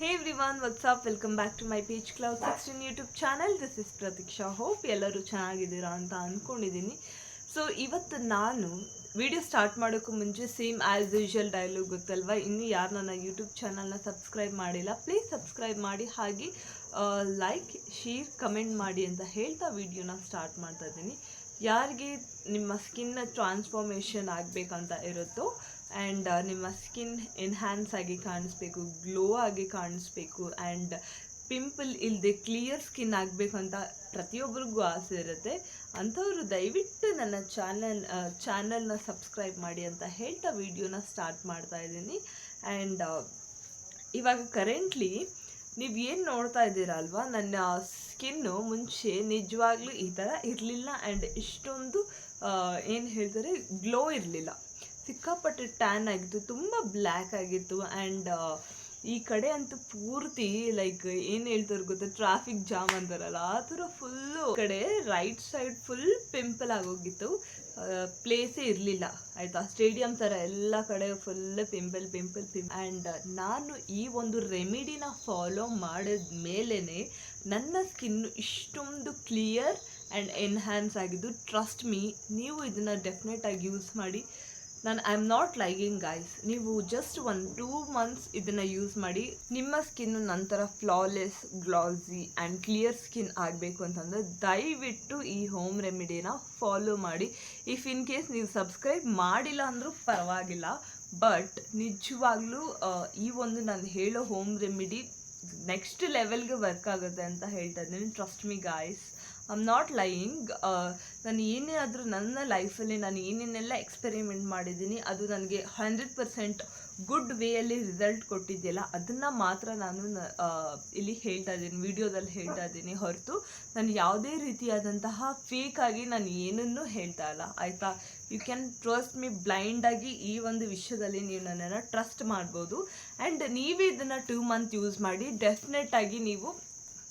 Hey everyone, what's up? Welcome back to my page Cloud 16 YouTube channel. This is Pratiksha. Hope ಎಲ್ಲರೂ ಚೆನ್ನಾಗಿದ್ದೀರಾ ಅಂತ ಅಂದ್ಕೊಂಡಿದ್ದೀನಿ. So ಇವತ್ತು ನಾನು ವಿಡಿಯೋ ಸ್ಟಾರ್ಟ್ ಮಾಡೋಕ್ಕೂ ಮುಂಚೆ ಸೇಮ್ ಆ್ಯಸ್ ಯೂಶುವಲ್ ಡೈಲಾಗ್ ಗೊತ್ತಲ್ವಾ, ಇನ್ನೂ ಯಾರು ನನ್ನ ಯೂಟ್ಯೂಬ್ ಚಾನಲ್ನ ಸಬ್ಸ್ಕ್ರೈಬ್ ಮಾಡಿಲ್ಲ ಪ್ಲೀಸ್ ಸಬ್ಸ್ಕ್ರೈಬ್ ಮಾಡಿ, ಹಾಗೆ ಲೈಕ್ ಶೇರ್ ಕಮೆಂಟ್ ಮಾಡಿ ಅಂತ ಹೇಳ್ತಾ ವಿಡಿಯೋನ ಸ್ಟಾರ್ಟ್ ಮಾಡ್ತಾ ಇದ್ದೀನಿ. ಯಾರಿಗೆ ನಿಮ್ಮ ಸ್ಕಿನ್ನ ಟ್ರಾನ್ಸ್ಫಾರ್ಮೇಷನ್ ಆಗಬೇಕಂತ ಇರುತ್ತೋ ಆ್ಯಂಡ್ ನಿಮ್ಮ ಸ್ಕಿನ್ ಎನ್ಹ್ಯಾನ್ಸ್ ಆಗಿ ಕಾಣಿಸ್ಬೇಕು, ಗ್ಲೋ ಆಗಿ ಕಾಣಿಸ್ಬೇಕು ಆ್ಯಂಡ್ ಪಿಂಪಲ್ ಇಲ್ಲದೆ ಕ್ಲಿಯರ್ ಸ್ಕಿನ್ ಆಗಬೇಕು ಅಂತ ಪ್ರತಿಯೊಬ್ಬರಿಗೂ ಆಸೆ ಇರುತ್ತೆ. ಅಂಥವರು ದಯವಿಟ್ಟು ನನ್ನ ಚಾನಲ್ನ ಸಬ್ಸ್ಕ್ರೈಬ್ ಮಾಡಿ ಅಂತ ಹೇಳ್ತಾ ವಿಡಿಯೋನ ಸ್ಟಾರ್ಟ್ ಮಾಡ್ತಾ ಇದ್ದೀನಿ. ಆ್ಯಂಡ್ ಇವಾಗ ಕರೆಂಟ್ಲಿ ನೀವು ಏನು ನೋಡ್ತಾ ಇದ್ದೀರಾ ಅಲ್ವಾ, ನನ್ನ ಸ್ಕಿನ್ನು ಮುಂಚೆ ನಿಜವಾಗ್ಲೂ ಈ ಥರ ಇರಲಿಲ್ಲ ಆ್ಯಂಡ್ ಇಷ್ಟೊಂದು ಏನು ಹೇಳ್ತಾರೆ ಗ್ಲೋ ಇರಲಿಲ್ಲ. ಸಿಕ್ಕಾಪಟ್ಟೆ ಟ್ಯಾನ್ ಆಗಿತ್ತು, ತುಂಬ ಬ್ಲ್ಯಾಕ್ ಆಗಿತ್ತು ಆ್ಯಂಡ್ ಈ ಕಡೆ ಅಂತೂ ಪೂರ್ತಿ ಲೈಕ್ ಏನು ಹೇಳ್ತಾರೆ ಗೊತ್ತಾ, ಟ್ರಾಫಿಕ್ ಜಾಮ್ ಅಂತಾರಲ್ಲ ಆ ಥರ ಫುಲ್ಲು ಕಡೆ ರೈಟ್ ಸೈಡ್ ಫುಲ್ ಪಿಂಪಲ್ ಆಗೋಗಿತ್ತು. ಪ್ಲೇಸೇ ಇರಲಿಲ್ಲ ಆಯಿತಾ, ಸ್ಟೇಡಿಯಂ ಥರ ಎಲ್ಲ ಕಡೆ ಫುಲ್ ಪಿಂಪಲ್ ಆ್ಯಂಡ್ ನಾನು ಈ ಒಂದು ರೆಮಿಡಿನ ಫಾಲೋ ಮಾಡಿದ ಮೇಲೇ ನನ್ನ ಸ್ಕಿನ್ನು ಇಷ್ಟೊಂದು ಕ್ಲಿಯರ್ ಆ್ಯಂಡ್ ಎನ್ಹ್ಯಾನ್ಸ್ ಆಗಿದ್ದು. ಟ್ರಸ್ಟ್ ಮೀ, ನೀವು ಇದನ್ನು ಡೆಫಿನೆಟಾಗಿ ಯೂಸ್ ಮಾಡಿ. I am not lying guys, ನೀವು ಜಸ್ಟ್ 1-2 months ಇದನ್ನು ಯೂಸ್ ಮಾಡಿ, ನಿಮ್ಮ ಸ್ಕಿನ್ನು ನಂತರ flawless, glossy and clear skin ಆಗಬೇಕು ಅಂತಂದರೆ ದಯವಿಟ್ಟು ಈ ಹೋಮ್ ರೆಮಿಡಿನ ಫಾಲೋ ಮಾಡಿ. ಇಫ್ ಇನ್ ಕೇಸ್ ನೀವು ಸಬ್ಸ್ಕ್ರೈಬ್ ಮಾಡಿಲ್ಲ ಅಂದರೂ ಪರವಾಗಿಲ್ಲ, ಬಟ್ ನಿಜವಾಗ್ಲೂ ಈ ಒಂದು ನಾನು ಹೇಳೋ ಹೋಮ್ ರೆಮಿಡಿ ನೆಕ್ಸ್ಟ್ ಲೆವೆಲ್ಗೆ ವರ್ಕ್ ಆಗುತ್ತೆ ಅಂತ ಹೇಳ್ತಾ ಇದ್ದೀನಿ. Trust me guys, I am not lying. ನಾನು ಏನೇ ಆದರೂ ನನ್ನ ಲೈಫಲ್ಲಿ ನಾನು ಏನೇನೆಲ್ಲ ಎಕ್ಸ್ಪೆರಿಮೆಂಟ್ ಮಾಡಿದ್ದೀನಿ ಅದು ನನಗೆ 100% ಗುಡ್ ವೇಯಲ್ಲಿ ರಿಸಲ್ಟ್ ಕೊಟ್ಟಿದೆಯಲ್ಲ ಅದನ್ನು ಮಾತ್ರ ನಾನು ಇಲ್ಲಿ ಹೇಳ್ತಾ ಇದ್ದೀನಿ, ವಿಡಿಯೋದಲ್ಲಿ ಹೇಳ್ತಾ ಇದ್ದೀನಿ ಹೊರತು ನಾನು ಯಾವುದೇ ರೀತಿಯಾದಂತಹ ಫೇಕಾಗಿ ನಾನು ಏನನ್ನೂ ಹೇಳ್ತಾ ಇಲ್ಲ ಆಯಿತಾ. ಯು ಕ್ಯಾನ್ ಟ್ರಸ್ಟ್ ಮೀ ಬ್ಲೈಂಡಾಗಿ. ಈ ಒಂದು ವಿಷಯದಲ್ಲಿ ನೀವು ನನ್ನನ್ನು ಟ್ರಸ್ಟ್ ಮಾಡ್ಬೋದು. ಆ್ಯಂಡ್ ನೀವೇ ಇದನ್ನು 2 months ಯೂಸ್ ಮಾಡಿ, ಡೆಫಿನೆಟಾಗಿ ನೀವು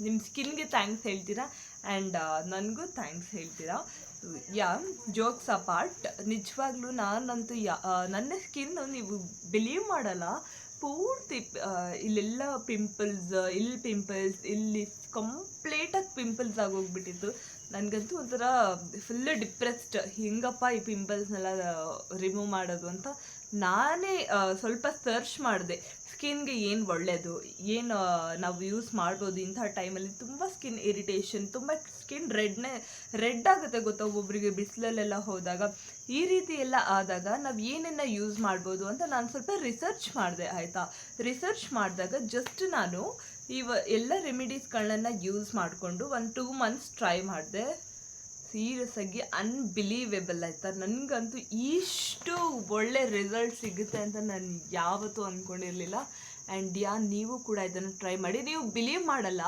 ನಿಮ್ಮ ಸ್ಕಿನ್ಗೆ ಥ್ಯಾಂಕ್ಸ್ ಹೇಳ್ತೀರಾ ಆ್ಯಂಡ್ ನನಗೂ ಥ್ಯಾಂಕ್ಸ್ ಹೇಳ್ತೀರಾ. ಜೋಕ್ಸ್ ಅಪಾರ್ಟ್, ನಿಜವಾಗ್ಲೂ ನಾನಂತೂ ನನ್ನ ಸ್ಕಿನ್ನು ನೀವು ಬಿಲೀವ್ ಮಾಡಲ್ಲ, ಪೂರ್ತಿ ಇಲ್ಲೆಲ್ಲ ಪಿಂಪಲ್ಸ್, ಇಲ್ಲಿ ಕಂಪ್ಲೀಟಾಗಿ ಪಿಂಪಲ್ಸ್ ಆಗೋಗ್ಬಿಟ್ಟಿತ್ತು. ನನಗಂತೂ ಒಂಥರ ಫುಲ್ ಡಿಪ್ರೆಸ್ಡ್, ಹೆಂಗಪ್ಪ ಈ ಪಿಂಪಲ್ಸ್ನೆಲ್ಲ ರಿಮೂವ್ ಮಾಡೋದು ಅಂತ ನಾನೇ ಸ್ವಲ್ಪ ಸರ್ಚ್ ಮಾಡಿದೆ. ಸ್ಕಿನ್ಗೆ ಏನು ಒಳ್ಳೆಯದು, ಏನು ನಾವು ಯೂಸ್ ಮಾಡ್ಬೋದು ಇಂಥ ಟೈಮಲ್ಲಿ. ತುಂಬ ಸ್ಕಿನ್ ಇರಿಟೇಷನ್, ತುಂಬ ಸ್ಕಿನ್ ರೆಡ್ ಆಗುತ್ತೆ ಗೊತ್ತಾ ಒಬ್ಬೊಬ್ಬರಿಗೆ ಬಿಸಿಲಲ್ಲೆಲ್ಲ ಹೋದಾಗ. ಈ ರೀತಿ ಎಲ್ಲ ಆದಾಗ ನಾವು ಏನನ್ನ ಯೂಸ್ ಮಾಡ್ಬೋದು ಅಂತ ನಾನು ಸ್ವಲ್ಪ ರಿಸರ್ಚ್ ಮಾಡಿದೆ ಆಯಿತಾ. ರಿಸರ್ಚ್ ಮಾಡಿದಾಗ ಜಸ್ಟ್ ನಾನು ಎಲ್ಲ ರೆಮಿಡೀಸ್ಗಳನ್ನ ಯೂಸ್ ಮಾಡಿಕೊಂಡು 1-2 months ಟ್ರೈ ಮಾಡಿದೆ. ಸೀರಿಯಸ್ ಆಗಿ ಅನ್ಬಿಲೀವೇಬಲ್ ಆಯಿತಾ. ನನಗಂತೂ ಇಷ್ಟು ಒಳ್ಳೆ ರಿಸಲ್ಟ್ ಸಿಗುತ್ತೆ ಅಂತ ನಾನು ಯಾವತ್ತೂ ಅಂದ್ಕೊಂಡಿರಲಿಲ್ಲ. ಆ್ಯಂಡ್ ನೀವು ಕೂಡ ಇದನ್ನು ಟ್ರೈ ಮಾಡಿ. ನೀವು ಬಿಲೀವ್ ಮಾಡಲ್ಲ,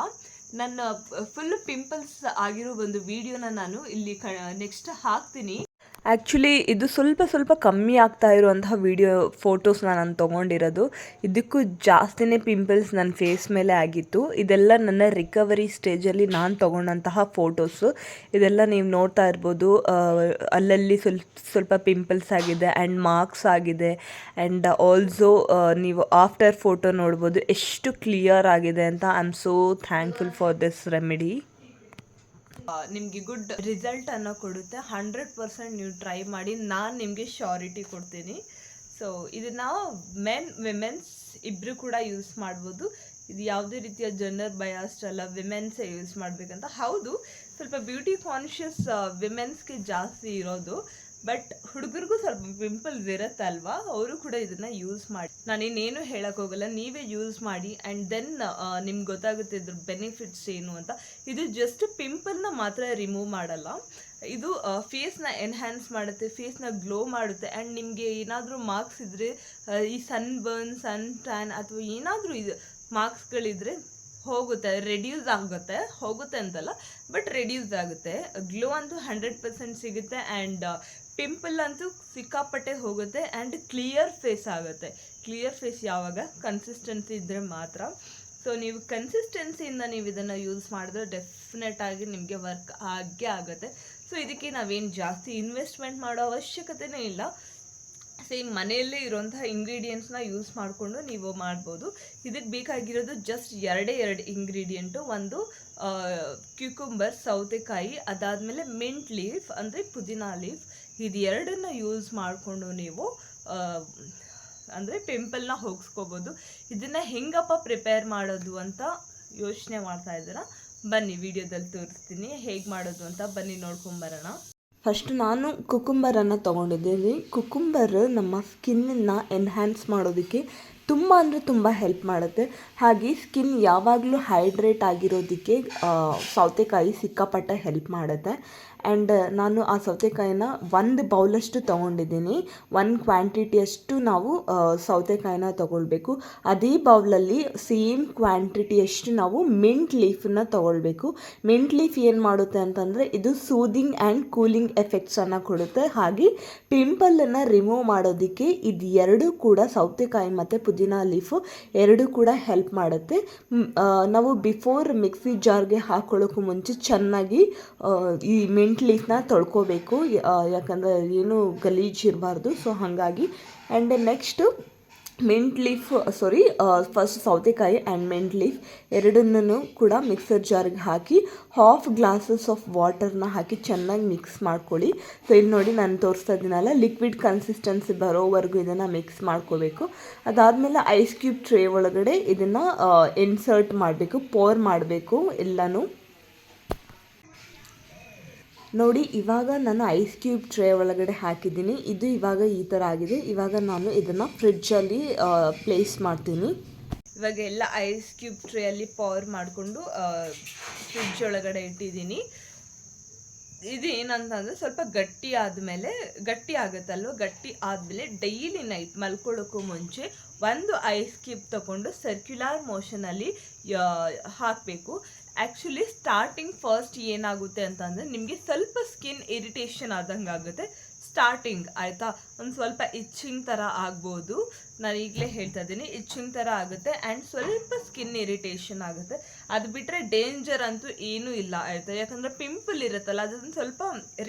ನನ್ನ ಫುಲ್ ಪಿಂಪಲ್ಸ್ ಆಗಿರೋ ಒಂದು ವಿಡಿಯೋನ ನಾನು ಇಲ್ಲಿ ನೆಕ್ಸ್ಟ್ ಹಾಕ್ತೀನಿ. ಆ್ಯಕ್ಚುಲಿ ಇದು ಸ್ವಲ್ಪ ಕಮ್ಮಿ ಆಗ್ತಾ ಇರುವಂತಹ ಫೋಟೋಸ್ನ ನಾನು ತೊಗೊಂಡಿರೋದು. ಇದಕ್ಕೂ ಜಾಸ್ತಿನೇ ಪಿಂಪಲ್ಸ್ ನನ್ನ ಫೇಸ್ ಮೇಲೆ ಆಗಿತ್ತು. ಇದೆಲ್ಲ ನನ್ನ ರಿಕವರಿ ಸ್ಟೇಜಲ್ಲಿ ನಾನು ತೊಗೊಂಡಂತಹ ಫೋಟೋಸು. ಇದೆಲ್ಲ ನೀವು ನೋಡ್ತಾ ಇರ್ಬೋದು, ಅಲ್ಲಲ್ಲಿ ಸ್ವಲ್ಪ ಪಿಂಪಲ್ಸ್ ಆಗಿದೆ ಆ್ಯಂಡ್ ಮಾರ್ಕ್ಸ್ ಆಗಿದೆ. ಆ್ಯಂಡ್ ಆಲ್ಸೋ ನೀವು ಆಫ್ಟರ್ ಫೋಟೋ ನೋಡ್ಬೋದು ಎಷ್ಟು ಕ್ಲಿಯರ್ ಆಗಿದೆ ಅಂತ. I am so thankful for this remedy. ನಿಮಗೆ ಗುಡ್ ರಿಸಲ್ಟನ್ನು ಕೊಡುತ್ತೆ. 100% ನೀವು ಟ್ರೈ ಮಾಡಿ, ನಾನು ನಿಮಗೆ ಶ್ಯೂರಿಟಿ ಕೊಡ್ತೀನಿ. ಸೊ ಇದನ್ನು ವಿಮೆನ್ಸ್ ಇಬ್ಬರು ಕೂಡ ಯೂಸ್ ಮಾಡ್ಬೋದು. ಇದು ಯಾವುದೇ ರೀತಿಯ ಜೆಂಡರ್ ಬಯಾಸ್ಡ್ ಅಲ್ಲ, ವಿಮೆನ್ಸೇ ಯೂಸ್ ಮಾಡಬೇಕಂತ. ಹೌದು, ಸ್ವಲ್ಪ ಬ್ಯೂಟಿ ಕಾನ್ಷಿಯಸ್ ವಿಮೆನ್ಸ್ಗೆ ಜಾಸ್ತಿ ಇರೋದು, ಬಟ್ ಹುಡುಗರಿಗೂ ಸ್ವಲ್ಪ ಪಿಂಪಲ್ಸ್ ಇರುತ್ತೆ ಅಲ್ವಾ, ಅವರು ಕೂಡ ಇದನ್ನು ಯೂಸ್ ಮಾಡಿ. ನಾನೇನೇನು ಹೇಳೋಕ್ಕೋಗಲ್ಲ, ನೀವೇ ಯೂಸ್ ಮಾಡಿ ಆ್ಯಂಡ್ ದೆನ್ ನಿಮ್ಗೆ ಗೊತ್ತಾಗುತ್ತೆ ಇದ್ರ ಬೆನಿಫಿಟ್ಸ್ ಏನು ಅಂತ. ಇದು ಜಸ್ಟ್ ಪಿಂಪಲ್ನ ಮಾತ್ರ ರಿಮೂವ್ ಮಾಡಲ್ಲ, ಇದು ಫೇಸ್ನ ಎನ್ಹ್ಯಾನ್ಸ್ ಮಾಡುತ್ತೆ, ಫೇಸ್ನ ಗ್ಲೋ ಮಾಡುತ್ತೆ. ಆ್ಯಂಡ್ ನಿಮಗೆ ಏನಾದರೂ ಮಾರ್ಕ್ಸ್ ಇದ್ದರೆ, ಈ ಸನ್ ಬರ್ನ್, ಸನ್ ಟ್ಯಾನ್ ಅಥವಾ ಏನಾದರೂ ಇದು ಮಾರ್ಕ್ಸ್ಗಳಿದ್ರೆ ಹೋಗುತ್ತೆ, ರೆಡ್ಯೂಸ್ ಆಗುತ್ತೆ. ಹೋಗುತ್ತೆ ಅಂತಲ್ಲ, ಬಟ್ ರೆಡ್ಯೂಸ್ ಆಗುತ್ತೆ. ಗ್ಲೋ ಅಂತೂ 100% ಸಿಗುತ್ತೆ ಆ್ಯಂಡ್ ಪಿಂಪಲ್ ಅಂತೂ ಸಿಕ್ಕಾಪಟ್ಟೆ ಹೋಗುತ್ತೆ ಆ್ಯಂಡ್ ಕ್ಲಿಯರ್ ಫೇಸ್ ಆಗುತ್ತೆ. ಕ್ಲಿಯರ್ ಫೇಸ್ ಯಾವಾಗ ಕನ್ಸಿಸ್ಟೆನ್ಸಿ ಇದ್ದರೆ ಮಾತ್ರ. ಸೊ ನೀವು ಕನ್ಸಿಸ್ಟೆನ್ಸಿಯಿಂದ ನೀವು ಇದನ್ನು ಯೂಸ್ ಮಾಡಿದ್ರೆ ಡೆಫಿನೆಟಾಗಿ ನಿಮಗೆ ವರ್ಕ್ ಆಗೇ ಆಗುತ್ತೆ. ಸೊ ಇದಕ್ಕೆ ನಾವೇನು ಜಾಸ್ತಿ ಇನ್ವೆಸ್ಟ್ಮೆಂಟ್ ಮಾಡೋ ಅವಶ್ಯಕತೆಯೇ ಇಲ್ಲ. ಸೇಮ್ ಮನೆಯಲ್ಲೇ ಇರೋಂತಹ ಇಂಗ್ರೀಡಿಯೆಂಟ್ಸ್ನ ಯೂಸ್ ಮಾಡಿಕೊಂಡು ನೀವು ಮಾಡ್ಬೋದು. ಇದಕ್ಕೆ ಬೇಕಾಗಿರೋದು ಜಸ್ಟ್ ಎರಡು ಇಂಗ್ರೀಡಿಯೆಂಟು. ಒಂದು ಕ್ಯೂಕುಂಬರ್, ಸೌತೆಕಾಯಿ, ಅದಾದಮೇಲೆ ಮಿಂಟ್ ಲೀಫ್ ಅಂದರೆ ಪುದೀನಾ ಲೀಫ್. ಇದು ಎರಡನ್ನ ಯೂಸ್ ಮಾಡಿಕೊಂಡು ನೀವು ಅಂದರೆ ಪಿಂಪಲ್ನ ಹೋಗಿಸ್ಕೋಬೋದು. ಇದನ್ನು ಹೆಂಗಪ್ಪ ಪ್ರಿಪೇರ್ ಮಾಡೋದು ಅಂತ ಯೋಚನೆ ಮಾಡ್ತಾ ಇದ್ದೀರಾ? ಬನ್ನಿ ವಿಡಿಯೋದಲ್ಲಿ ತೋರಿಸ್ತೀನಿ ಹೇಗೆ ಮಾಡೋದು ಅಂತ. ಬನ್ನಿ ನೋಡ್ಕೊಂಬರೋಣ. ಫಸ್ಟ್ ನಾನು ಕುಕುಂಬರನ್ನು ತೊಗೊಂಡಿದ್ದೀನಿ. ಕುಕುಂಬರ್ ನಮ್ಮ ಸ್ಕಿನ್ನನ್ನು ಎನ್ಹ್ಯಾನ್ಸ್ ಮಾಡೋದಕ್ಕೆ ತುಂಬ ಅಂದರೆ ತುಂಬ ಹೆಲ್ಪ್ ಮಾಡುತ್ತೆ. ಹಾಗೆ ಸ್ಕಿನ್ ಯಾವಾಗಲೂ ಹೈಡ್ರೇಟ್ ಆಗಿರೋದಕ್ಕೆ ಸೌತೆಕಾಯಿ ಸಿಕ್ಕಾಪಟ್ಟೆ ಹೆಲ್ಪ್ ಮಾಡುತ್ತೆ. ಆ್ಯಂಡ್ ನಾನು ಆ ಸೌತೆಕಾಯಿನ 1 ಬೌಲಷ್ಟು ತೊಗೊಂಡಿದ್ದೀನಿ. 1 ಕ್ವಾಂಟಿಟಿಯಷ್ಟು ನಾವು ಸೌತೆಕಾಯಿನ ತೊಗೊಳ್ಬೇಕು. ಅದೇ ಬೌಲಲ್ಲಿ ಸೇಮ್ ಕ್ವಾಂಟಿಟಿಯಷ್ಟು ನಾವು ಮಿಂಟ್ ಲೀಫನ್ನ ತೊಗೊಳ್ಬೇಕು. ಮಿಂಟ್ ಲೀಫ್ ಏನು ಮಾಡುತ್ತೆ ಅಂತಂದರೆ ಇದು ಸೂದಿಂಗ್ ಆ್ಯಂಡ್ ಕೂಲಿಂಗ್ ಎಫೆಕ್ಟ್ಸನ್ನು ಕೊಡುತ್ತೆ. ಹಾಗೆ ಪಿಂಪಲನ್ನು ರಿಮೂವ್ ಮಾಡೋದಕ್ಕೆ ಇದು ಎರಡೂ ಕೂಡ, ಸೌತೆಕಾಯಿ ಮತ್ತು ಪುದೀನಾ ಲೀಫು ಎರಡೂ ಕೂಡ ಹೆಲ್ಪ್ ಮಾಡುತ್ತೆ. ನಾವು ಬಿಫೋರ್ ಮಿಕ್ಸಿ ಜಾರ್ಗೆ ಹಾಕ್ಕೊಳ್ಳೋಕ್ಕೂ ಮುಂಚೆ ಚೆನ್ನಾಗಿ ಈ ಮಿಂಟ್ ಲೀಫ್ನ ತೊಳ್ಕೊಬೇಕು, ಯಾಕಂದರೆ ಏನು ಗಲೀಜು ಇರಬಾರ್ದು. ಸೊ ಹಾಗಾಗಿ ಆ್ಯಂಡ್ ನೆಕ್ಸ್ಟು ಫಸ್ಟ್ ಸೌತೆಕಾಯಿ ಆ್ಯಂಡ್ ಮಿಂಟ್ ಲೀಫ್ ಎರಡನ್ನೂ ಕೂಡ ಮಿಕ್ಸರ್ ಜಾರ್ಗೆ ಹಾಕಿ 1/2 ಗ್ಲಾಸಸ್ ಆಫ್ ವಾಟರ್ನ ಹಾಕಿ ಚೆನ್ನಾಗಿ ಮಿಕ್ಸ್ ಮಾಡ್ಕೊಳ್ಳಿ. ಸೊ ಇಲ್ಲಿ ನೋಡಿ ನಾನು ತೋರಿಸ್ತಾ ಇದ್ದೀನಲ್ಲ, ಲಿಕ್ವಿಡ್ ಕನ್ಸಿಸ್ಟೆನ್ಸಿ ಬರೋವರೆಗೂ ಇದನ್ನು ಮಿಕ್ಸ್ ಮಾಡ್ಕೋಬೇಕು. ಅದಾದಮೇಲೆ ಐಸ್ ಕ್ಯೂಬ್ ಟ್ರೇ ಒಳಗಡೆ ಇದನ್ನು ಇನ್ಸರ್ಟ್ ಮಾಡಬೇಕು, ಪೋರ್ ಮಾಡಬೇಕು ಎಲ್ಲನೂ. ನೋಡಿ ಇವಾಗ ನಾನು ಐಸ್ ಕ್ಯೂಬ್ ಟ್ರೇ ಒಳಗಡೆ ಹಾಕಿದ್ದೀನಿ. ಇದು ಇವಾಗ ಈ ಥರ ಆಗಿದೆ. ಇವಾಗ ನಾನು ಇದನ್ನು ಫ್ರಿಡ್ಜಲ್ಲಿ ಪ್ಲೇಸ್ ಮಾಡ್ತೀನಿ. ಇವಾಗ ಎಲ್ಲ ಐಸ್ ಕ್ಯೂಬ್ ಟ್ರೇಯಲ್ಲಿ ಪವರ್ ಮಾಡಿಕೊಂಡು ಫ್ರಿಡ್ಜ್ ಒಳಗಡೆ ಇಟ್ಟಿದ್ದೀನಿ. ಇದು ಏನಂತಂದರೆ ಸ್ವಲ್ಪ ಗಟ್ಟಿ ಆಗುತ್ತಲ್ವ, ಗಟ್ಟಿ ಆದಮೇಲೆ ಡೈಲಿ ನೈಟ್ ಮಲ್ಕೊಳ್ಳೋಕ್ಕೂ ಮುಂಚೆ 1 ಐಸ್ ಕ್ಯೂಬ್ ತೊಗೊಂಡು ಸರ್ಕ್ಯುಲರ್ ಮೋಷನಲ್ಲಿ ಹಾಕಬೇಕು. ಆ್ಯಕ್ಚುಲಿ ಫಸ್ಟ್ ಏನಾಗುತ್ತೆ ಅಂತಂದರೆ ನಿಮಗೆ ಸ್ವಲ್ಪ ಸ್ಕಿನ್ ಇರಿಟೇಷನ್ ಆದಂಗೆ ಆಗುತ್ತೆ ಸ್ಟಾರ್ಟಿಂಗ್, ಆಯಿತಾ? ಒಂದು ಸ್ವಲ್ಪ ಇಚ್ಚಿಂಗ್ ಥರ ಆಗ್ಬೋದು. ನಾನು ಈಗಲೇ ಹೇಳ್ತಾ ಇದ್ದೀನಿ, ಇಚ್ಚಿಂಗ್ ಥರ ಆಗುತ್ತೆ ಆ್ಯಂಡ್ ಸ್ವಲ್ಪ ಸ್ಕಿನ್ ಇರಿಟೇಷನ್ ಆಗುತ್ತೆ. ಅದು ಬಿಟ್ಟರೆ ಡೇಂಜರ್ ಅಂತೂ ಏನೂ ಇಲ್ಲ, ಆಯಿತಾ? ಯಾಕಂದರೆ ಪಿಂಪಲ್ ಇರುತ್ತಲ್ಲ, ಅದೊಂದು ಸ್ವಲ್ಪ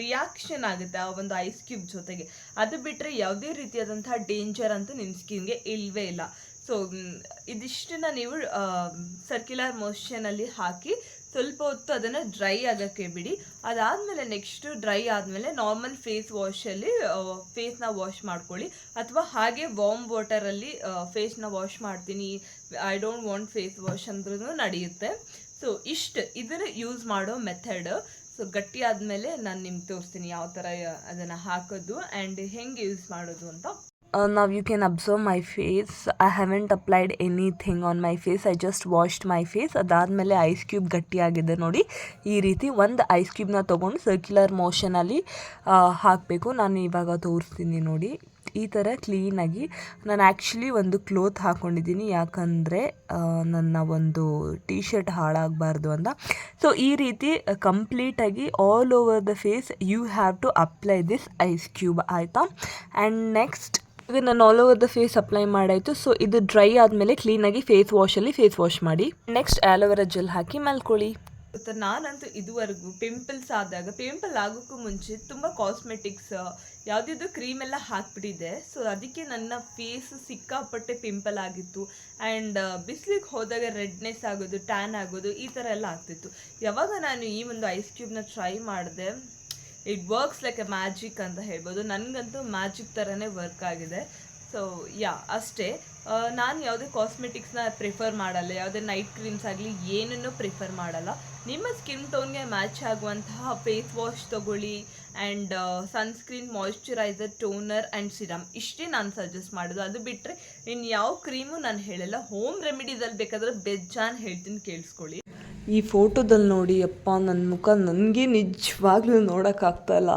ರಿಯಾಕ್ಷನ್ ಆಗುತ್ತೆ ಆ ಒಂದು ಐಸ್ ಕ್ಯೂಬ್ ಜೊತೆಗೆ. ಅದು ಬಿಟ್ಟರೆ ಯಾವುದೇ ರೀತಿಯಾದಂತಹ ಡೇಂಜರ್ ಅಂತೂ ನಿಮ್ಮ ಸ್ಕಿನ್ಗೆ ಇಲ್ಲವೇ ಇಲ್ಲ. ಸೊ ಇದಿಷ್ಟನ್ನು ನೀವು ಸರ್ಕ್ಯುಲರ್ ಮೋಷನಲ್ಲಿ ಹಾಕಿ ಸ್ವಲ್ಪ ಹೊತ್ತು ಅದನ್ನು ಡ್ರೈ ಆಗೋಕ್ಕೆ ಬಿಡಿ. ಅದಾದಮೇಲೆ ನೆಕ್ಸ್ಟು ಡ್ರೈ ಆದಮೇಲೆ ನಾರ್ಮಲ್ ಫೇಸ್ ವಾಶಲ್ಲಿ ಫೇಸ್ನ ವಾಶ್ ಮಾಡ್ಕೊಳ್ಳಿ, ಅಥವಾ ಹಾಗೆ ವಾರ್ಮ್ ವಾಟರಲ್ಲಿ ಫೇಸ್ನ ವಾಶ್ ಮಾಡ್ತೀನಿ, I don't want face wash ಅಂದ್ರೂ ನಡೆಯುತ್ತೆ. ಸೊ ಇದನ್ನು ಯೂಸ್ ಮಾಡೋ ಮೆಥಡ್. ಸೊ ಗಟ್ಟಿ ಆದಮೇಲೆ ನಾನು ನಿಮ್ಗೆ ತೋರಿಸ್ತೀನಿ ಯಾವ ಥರ ಅದನ್ನು ಹಾಕೋದು ಆ್ಯಂಡ್ ಹೆಂಗೆ ಯೂಸ್ ಮಾಡೋದು ಅಂತ. Now you can observe my face. I haven't applied anything on my face. I just washed my face. ಅದಾದಮೇಲೆ ಐಸ್ ಕ್ಯೂಬ್ ಗಟ್ಟಿಯಾಗಿದೆ ನೋಡಿ. ಈ ರೀತಿ ಒಂದು ಐಸ್ ಕ್ಯೂಬ್ನ ತೊಗೊಂಡು ಸರ್ಕ್ಯುಲರ್ ಮೋಷನಲ್ಲಿ ಹಾಕಬೇಕು. ನಾನು ಇವಾಗ ತೋರಿಸ್ತೀನಿ ನೋಡಿ, ಈ ಥರ ಕ್ಲೀನಾಗಿ. ನಾನು ಆ್ಯಕ್ಚುಲಿ ಒಂದು ಕ್ಲೋತ್ ಹಾಕ್ಕೊಂಡಿದ್ದೀನಿ, ಯಾಕಂದರೆ ನನ್ನ ಒಂದು ಟೀ ಶರ್ಟ್ ಹಾಳಾಗಬಾರ್ದು ಅಂತ. ಸೊ ಈ ರೀತಿ ಕಂಪ್ಲೀಟಾಗಿ all over the face you have to apply this ice cube, ಆಯಿತಾ? ಆ್ಯಂಡ್ ನೆಕ್ಸ್ಟ್ ಈಗ ನಾನು all over the face apply ಮಾಡಾಯಿತು. ಸೊ ಇದು ಡ್ರೈ ಆದಮೇಲೆ ಕ್ಲೀನಾಗಿ ಫೇಸ್ ವಾಶ್ ಮಾಡಿ ನೆಕ್ಸ್ಟ್ ಆಲೋವೆರಾ ಜೆಲ್ ಹಾಕಿ ಮಲ್ಕೊಳ್ಳಿ. ನಾನಂತೂ ಇದುವರೆಗೂ ಪಿಂಪಲ್ ಆಗೋಕ್ಕೂ ಮುಂಚೆ ತುಂಬ ಕಾಸ್ಮೆಟಿಕ್ಸ್ ಯಾವುದಿದ್ದು ಕ್ರೀಮೆಲ್ಲ ಹಾಕ್ಬಿಟ್ಟಿದೆ. ಸೊ ಅದಕ್ಕೆ ನನ್ನ ಫೇಸ್ ಸಿಕ್ಕಾಪಟ್ಟೆ ಪಿಂಪಲ್ ಆಗಿತ್ತು ಆ್ಯಂಡ್ ಬಿಸಿಲಿಗೆ ಹೋದಾಗ ರೆಡ್ನೆಸ್ ಆಗೋದು, ಟ್ಯಾನ್ ಆಗೋದು, ಈ ಥರ ಎಲ್ಲ ಆಗ್ತಿತ್ತು. ಯಾವಾಗ ನಾನು ಈ ಒಂದು ಐಸ್ ಕ್ಯೂಬ್ನ ಟ್ರೈ ಮಾಡಿದೆ, it works like A magic ಅಂತ ಹೇಳ್ಬೋದು. ನನಗಂತೂ ಮ್ಯಾಜಿಕ್ ಥರನೇ ವರ್ಕ್ ಆಗಿದೆ. ಸೊ ಅಷ್ಟೇ. ನಾನು ಯಾವುದೇ ಕಾಸ್ಮೆಟಿಕ್ಸ್ನ ಪ್ರಿಫರ್ ಮಾಡಲ್ಲ, ಯಾವುದೇ ನೈಟ್ ಕ್ರೀಮ್ಸ್ ಆಗಲಿ ಏನನ್ನೂ ಪ್ರಿಫರ್ ಮಾಡಲ್ಲ. ನಿಮ್ಮ ಸ್ಕಿನ್ ಟೋನ್ಗೆ ಮ್ಯಾಚ್ ಆಗುವಂತಹ ಫೇಸ್ ವಾಶ್ ತೊಗೊಳ್ಳಿ and sunscreen, moisturiser, toner and serum, ಇಷ್ಟೇ ನಾನು ಸಜೆಸ್ಟ್ ಮಾಡೋದು. ಅದು ಬಿಟ್ಟರೆ ಇನ್ನು ಯಾವ ಕ್ರೀಮು ನಾನು ಹೇಳಲ್ಲ. ಹೋಮ್ ರೆಮಿಡೀಸಲ್ಲಿ ಬೇಕಾದರೆ ಬೆಜ್ಜಾನ್ ಹೇಳ್ತೀನಿ, ಕೇಳಿಸ್ಕೊಳ್ಳಿ. ಈ ಫೋಟೋದಲ್ಲಿ ನೋಡಿ, ಅಪ್ಪ ನನ್ನ ಮುಖ ನನಗೆ ನಿಜವಾಗ್ಲೂ ನೋಡೋಕ್ಕಾಗ್ತಾಯಿಲ್ಲ.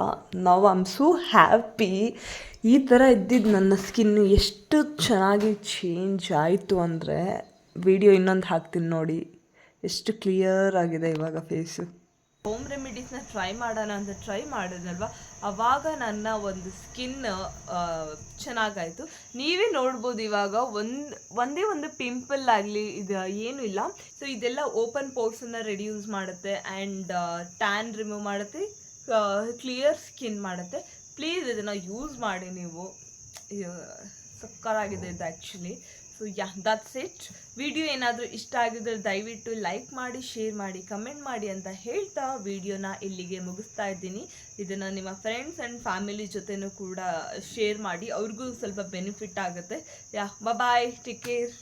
ನಾವು ಐ ಆಮ್ ಸೋ ಹ್ಯಾಪಿ. ಈ ಥರ ಇದ್ದಿದ್ದು ನನ್ನ ಸ್ಕಿನ್ನು ಎಷ್ಟು ಚೆನ್ನಾಗಿ ಚೇಂಜ್ ಆಯಿತು ಅಂದರೆ, ವಿಡಿಯೋ ಇನ್ನೊಂದು ಹಾಕ್ತೀನಿ ನೋಡಿ, ಎಷ್ಟು ಕ್ಲಿಯರ್ ಆಗಿದೆ ಇವಾಗ ಫೇಸು. ಹೋಮ್ ರೆಮಿಡೀಸ್ನ ಟ್ರೈ ಮಾಡೋಣ ಅಂತ ಟ್ರೈ ಮಾಡೋದಲ್ವ, ಆವಾಗ ನನ್ನ ಒಂದು ಸ್ಕಿನ್ ಚೆನ್ನಾಗಾಯಿತು. ನೀವೇ ನೋಡ್ಬೋದು ಇವಾಗ ಒಂದೇ ಒಂದು ಪಿಂಪಲ್ ಆಗಲಿ ಇದು ಏನೂ ಇಲ್ಲ. ಸೊ ಇದೆಲ್ಲ ಓಪನ್ ಪೋರ್ಸನ್ನು ರೆಡ್ಯೂಸ್ ಮಾಡುತ್ತೆ ಆ್ಯಂಡ್ ಟ್ಯಾನ್ ರಿಮೂವ್ ಮಾಡುತ್ತೆ, ಕ್ಲಿಯರ್ ಸ್ಕಿನ್ ಮಾಡುತ್ತೆ. ಪ್ಲೀಸ್ ಇದನ್ನು ಯೂಸ್ ಮಾಡಿ ನೀವು. ಸಕ್ಕರಾಗಿದೆ ಇದು actually. So that's it. Video ಏನಾದರೂ ಇಷ್ಟ ಆಗಿದ್ರೆ ದಯವಿಟ್ಟು ಲೈಕ್ ಮಾಡಿ, ಶೇರ್ ಮಾಡಿ, ಕಮೆಂಟ್ ಮಾಡಿ ಅಂತ ಹೇಳ್ತಾ ವಿಡಿಯೋನ ಇಲ್ಲಿಗೆ ಮುಗಿಸ್ತಾ ಇದ್ದೀನಿ. ಇದನ್ನು ನಿಮ್ಮ ಫ್ರೆಂಡ್ಸ್ ಆ್ಯಂಡ್ ಫ್ಯಾಮಿಲಿ ಜೊತೆನೂ ಕೂಡ ಶೇರ್ ಮಾಡಿ, ಅವ್ರಿಗೂ ಸ್ವಲ್ಪ ಬೆನಿಫಿಟ್ ಆಗುತ್ತೆ. ಬಾಯ್, ಟೇಕ್ ಕೇರ್.